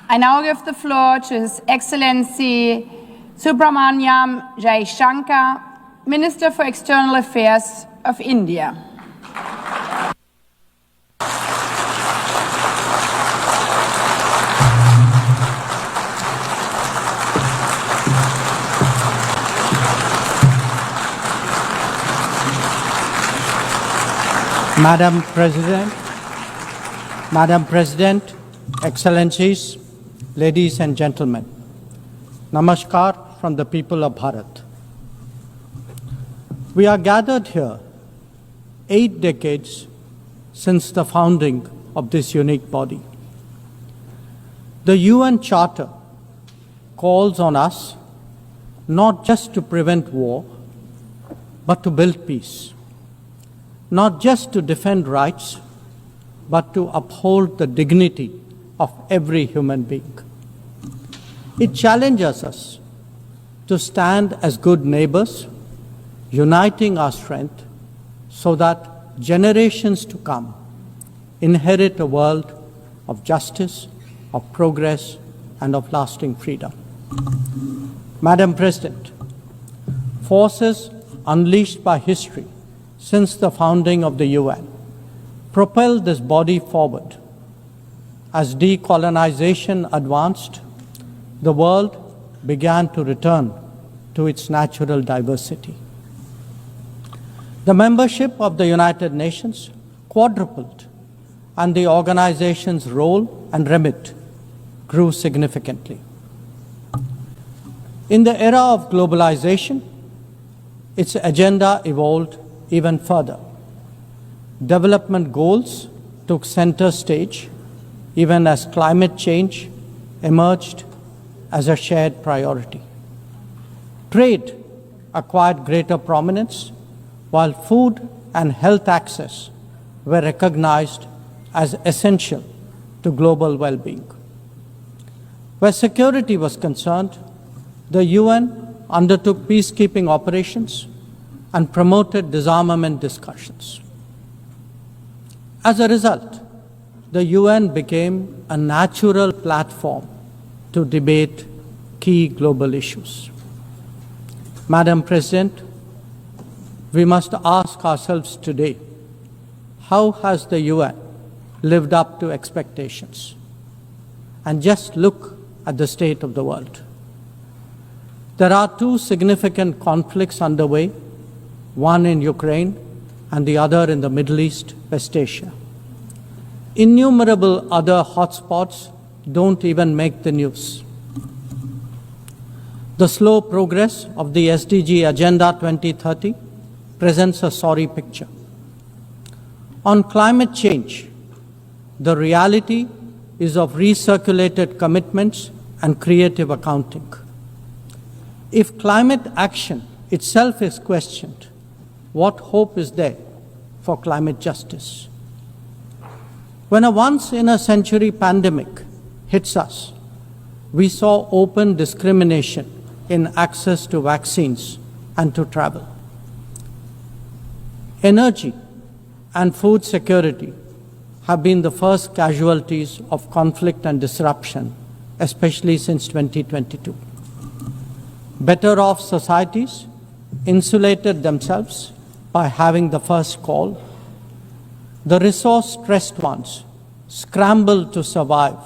I now give the floor to His Excellency Subramaniam Jaishankar, Minister for External Affairs of India. Madam President, Excellencies, ladies and gentlemen, Namaskar from the people of Bharat. We are gathered here 8 decades since the founding of this unique body. The UN Charter calls on us not just to prevent war, but to build peace. Not just to defend rights, but to uphold the dignity of every human being. It challenges us to stand as good neighbors, uniting our strength so that generations to come inherit a world of justice, of progress, and of lasting freedom. Madam President, forces unleashed by history since the founding of the UN propelled this body forward. As decolonization advanced, the world began to return to its natural diversity. The membership of the United Nations quadrupled, and the organization's role and remit grew significantly. In the era of globalization, its agenda evolved even further. Development goals took center stage, even as climate change emerged as a shared priority. Trade acquired greater prominence, while food and health access were recognized as essential to global well-being. Where security was concerned, the UN undertook peacekeeping operations and promoted disarmament discussions. As a result, the UN became a natural platform to debate key global issues. Madam President, we must ask ourselves today, how has the UN lived up to expectations? And just look at the state of the world. There are 2 significant conflicts underway, one in Ukraine and the other in the Middle East, West Asia. Innumerable other hotspots don't even make the news. The slow progress of the SDG Agenda 2030 presents a sorry picture. On climate change, the reality is of recirculated commitments and creative accounting. If climate action itself is questioned, what hope is there for climate justice? When a once-in-a-century pandemic hits us, we saw open discrimination in access to vaccines and to travel. Energy and food security have been the first casualties of conflict and disruption, especially since 2022. Better-off societies insulated themselves by having the first call. The resource-stressed ones scrambled to survive,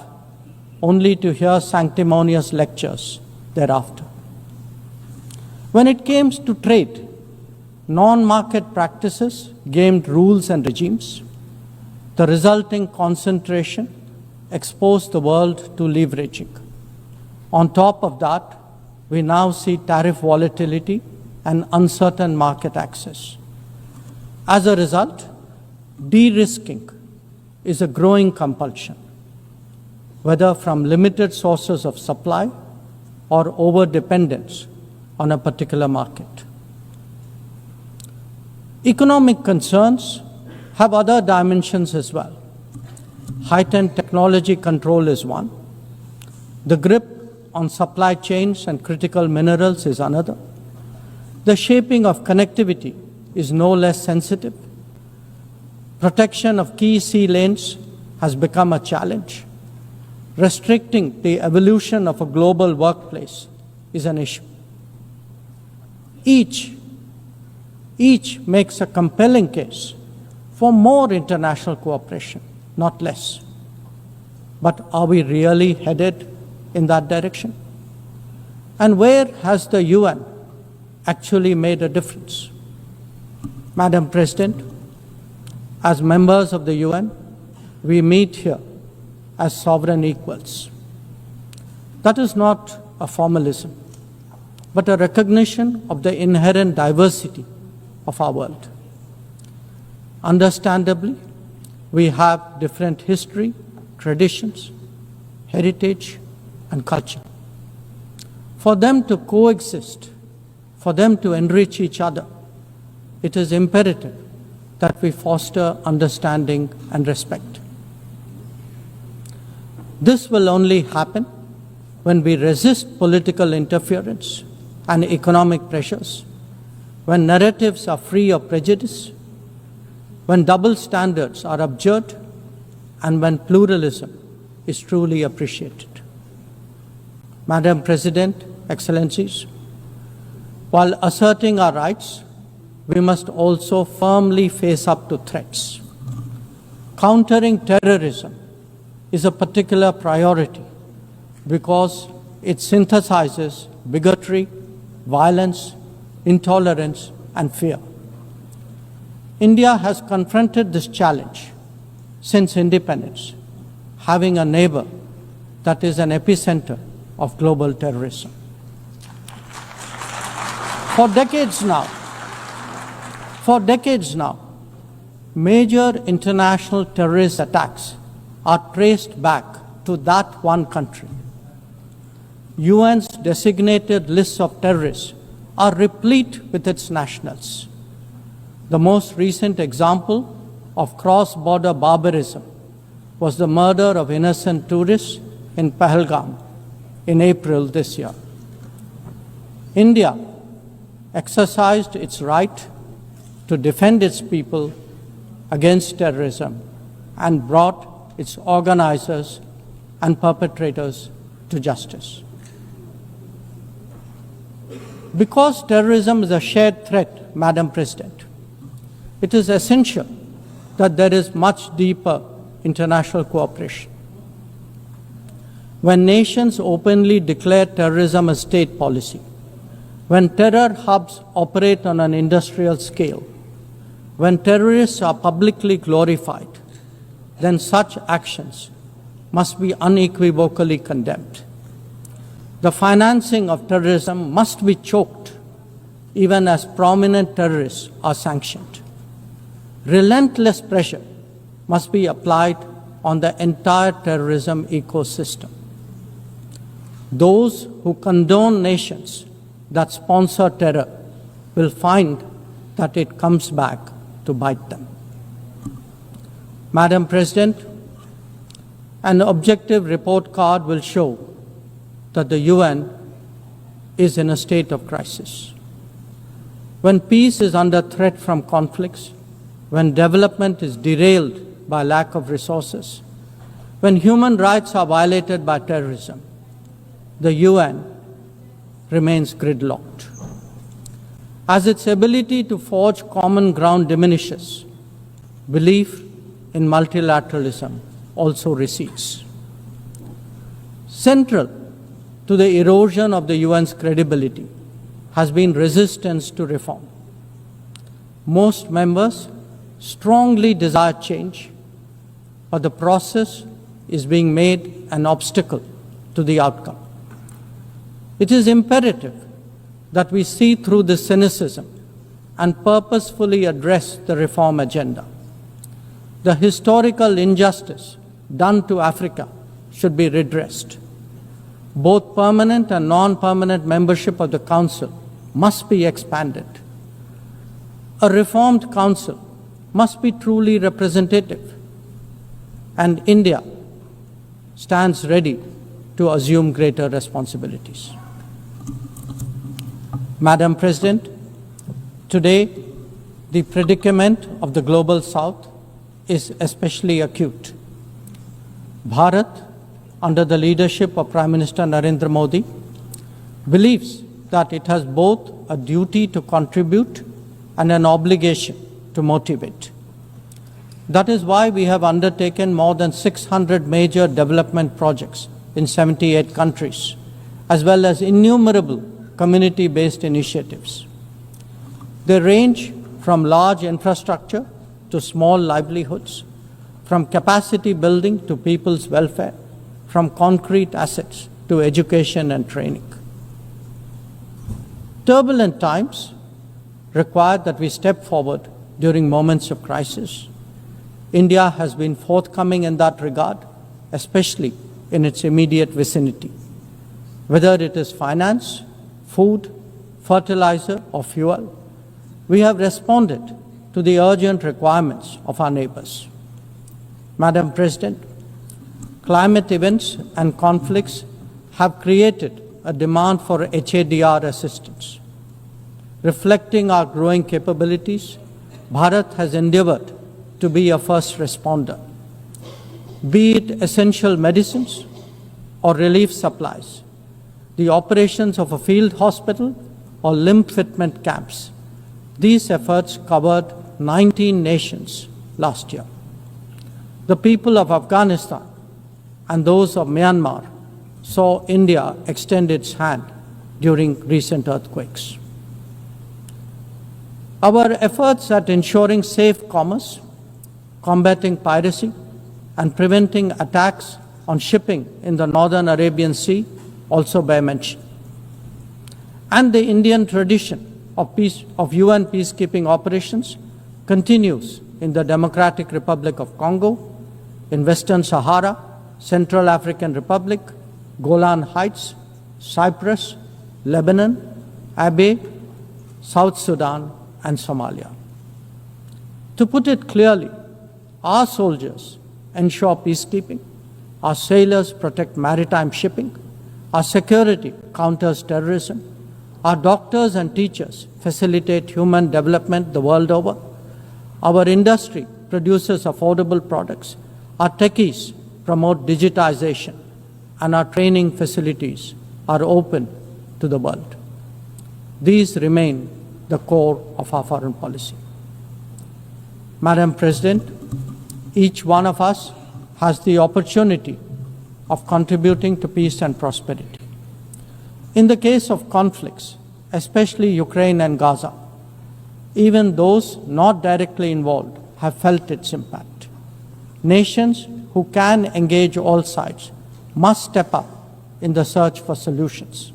only to hear sanctimonious lectures thereafter. When it came to trade, non-market practices gamed rules and regimes. The resulting concentration exposed the world to leveraging. On top of that, we now see tariff volatility and uncertain market access. As a result, de-risking is a growing compulsion, whether from limited sources of supply or over-dependence on a particular market. Economic concerns have other dimensions as well. Heightened technology control is one. The grip on supply chains and critical minerals is another. The shaping of connectivity is no less sensitive. Protection of key sea lanes has become a challenge. restricting the evolution of a global workplace is an issue. Each makes a compelling case for more international cooperation, not less. But are we really headed in that direction? And where has the UN actually made a difference? Madam President, as members of the UN, we meet here as sovereign equals. That is not a formalism, but a recognition of the inherent diversity of our world. Understandably, we have different history, traditions, heritage, and culture. For them to coexist, for them to enrich each other, it is imperative that we foster understanding and respect. This will only happen when we resist political interference and economic pressures, when narratives are free of prejudice, when double standards are abjured, and when pluralism is truly appreciated. Madam President, Excellencies, while asserting our rights, we must also firmly face up to threats. Countering terrorism is a particular priority because it synthesizes bigotry, violence, intolerance, and fear. India has confronted this challenge since independence, having a neighbor that is an epicenter of global terrorism. For decades now, major international terrorist attacks are traced back to that one country. UN's designated lists of terrorists are replete with its nationals. The most recent example of cross-border barbarism was the murder of innocent tourists in Pahalgam in April this year. India exercised its right to defend its people against terrorism and brought its organizers and perpetrators to justice. Because terrorism is a shared threat, Madam President, it is essential that there is much deeper international cooperation. When nations openly declare terrorism a state policy, when terror hubs operate on an industrial scale, when terrorists are publicly glorified, then such actions must be unequivocally condemned. The financing of terrorism must be choked, even as prominent terrorists are sanctioned. Relentless pressure must be applied on the entire terrorism ecosystem. Those who condone nations that sponsor terror will find that it comes back to bite them. Madam President, an objective report card will show that the UN is in a state of crisis. When peace is under threat from conflicts, when development is derailed by lack of resources, when human rights are violated by terrorism, the UN remains gridlocked. As its ability to forge common ground diminishes, belief in multilateralism also recedes. Central to the erosion of the UN's credibility has been resistance to reform. Most members strongly desire change, but the process is being made an obstacle to the outcome. It is imperative that we see through this cynicism and purposefully address the reform agenda. The historical injustice done to Africa should be redressed. Both permanent and non-permanent membership of the Council must be expanded. A reformed Council must be truly representative, and India stands ready to assume greater responsibilities. Madam President, today the predicament of the Global South is especially acute. Bharat under the leadership of Prime Minister Narendra Modi, believes that it has both a duty to contribute and an obligation to motivate. That is why we have undertaken more than 600 major development projects in 78 countries, as well as innumerable community-based initiatives. They range from large infrastructure to small livelihoods, from capacity building to people's welfare, from concrete assets to education and training. Turbulent times require that we step forward during moments of crisis. India has been forthcoming in that regard, especially in its immediate vicinity. Whether it is finance, food, fertilizer, or fuel, we have responded to the urgent requirements of our neighbors. Madam President, climate events and conflicts have created a demand for HADR assistance. Reflecting our growing capabilities, Bharat has endeavored to be a first responder. Be it essential medicines or relief supplies, the operations of a field hospital or limb fitment camps, these efforts covered 19 nations last year. The people of Afghanistan and those of Myanmar saw India extend its hand during recent earthquakes. Our efforts at ensuring safe commerce, combating piracy, and preventing attacks on shipping in the Northern Arabian Sea also bear mention. And the Indian tradition of UN peacekeeping operations continues in the Democratic Republic of Congo, in Western Sahara, Central African Republic, Golan Heights, Cyprus, Lebanon, Abyei, South Sudan, and Somalia. To put it clearly, our soldiers ensure peacekeeping, our sailors protect maritime shipping, our security counters terrorism, our doctors and teachers facilitate human development the world over, our industry produces affordable products, our techies promote digitization, and our training facilities are open to the world. These remain the core of our foreign policy. Madam President, each one of us has the opportunity of contributing to peace and prosperity. In the case of conflicts, especially Ukraine and Gaza, even those not directly involved have felt its impact. Nations who can engage all sides must step up in the search for solutions.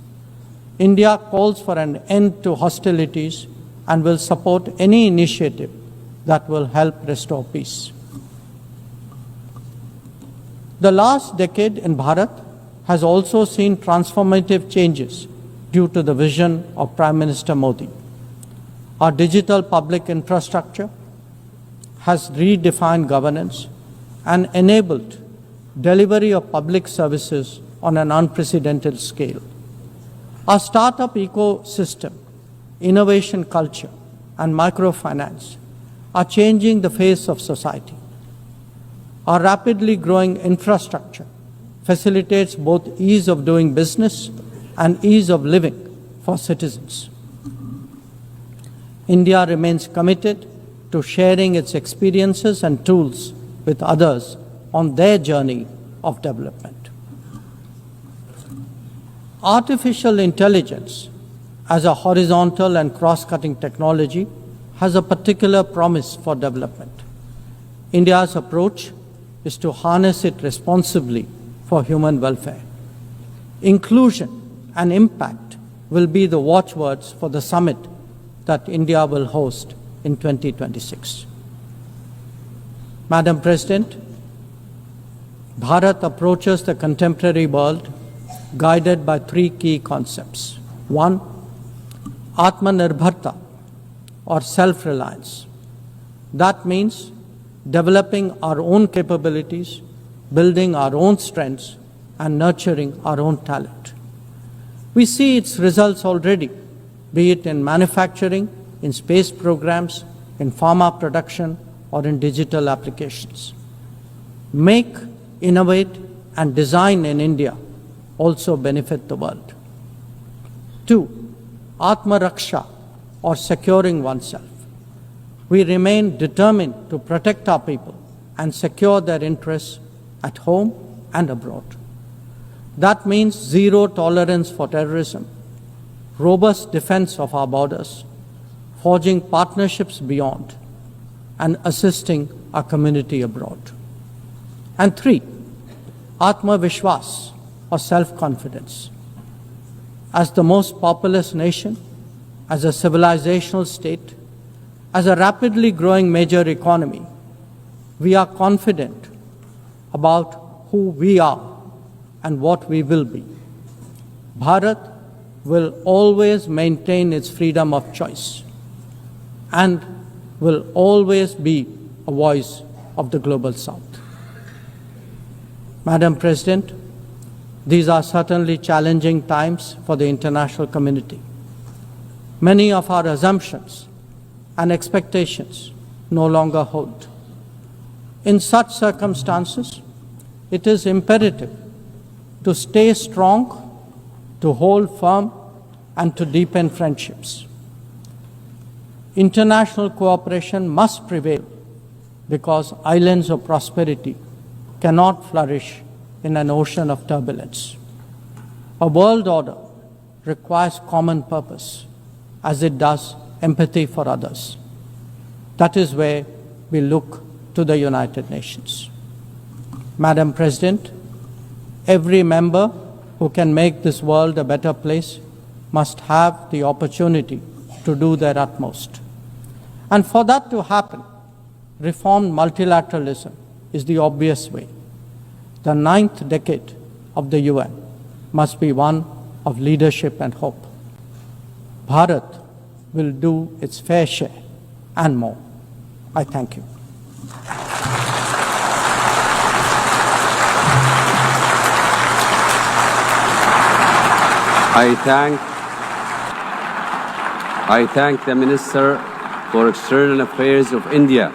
India calls for an end to hostilities and will support any initiative that will help restore peace. The last decade in Bharat has also seen transformative changes due to the vision of Prime Minister Modi. Our digital public infrastructure has redefined governance and enabled delivery of public services on an unprecedented scale. Our startup ecosystem, innovation culture, and microfinance are changing the face of society. Our rapidly growing infrastructure facilitates both ease of doing business and ease of living for citizens. India remains committed to sharing its experiences and tools with others on their journey of development. Artificial intelligence as a horizontal and cross-cutting technology has a particular promise for development. India's approach is to harness it responsibly for human welfare. Inclusion and impact will be the watchwords for the summit that India will host in 2026. Madam President, Bharat approaches the contemporary world guided by three key concepts. One, Atmanirbharta, or self-reliance. That means developing our own capabilities, building our own strengths, and nurturing our own talent. We see its results already, be it in manufacturing, in space programs, in pharma production, or in digital applications. Make, innovate, and design in India also benefit the world. 2. Atma Raksha, or securing oneself. We remain determined to protect our people and secure their interests at home and abroad. That means zero tolerance for terrorism, robust defense of our borders, forging partnerships beyond, and assisting our community abroad. And 3, Atma Vishwas, or self-confidence. As the most populous nation, as a civilizational state, as a rapidly growing major economy, we are confident about who we are and what we will be. Bharat will always maintain its freedom of choice and will always be a voice of the Global South. Madam President, these are certainly challenging times for the international community. Many of our assumptions and expectations no longer hold. In such circumstances, it is imperative to stay strong, to hold firm, and to deepen friendships. International cooperation must prevail because islands of prosperity cannot flourish in an ocean of turbulence. A world order requires common purpose, as it does empathy for others. That is where we look to the United Nations. Madam President, every member who can make this world a better place must have the opportunity to do their utmost. And for that to happen, reformed multilateralism is the obvious way. The 9th decade of the UN must be one of leadership and hope. Bharat will do its fair share and more. I thank you. I thank the Minister for External Affairs of India,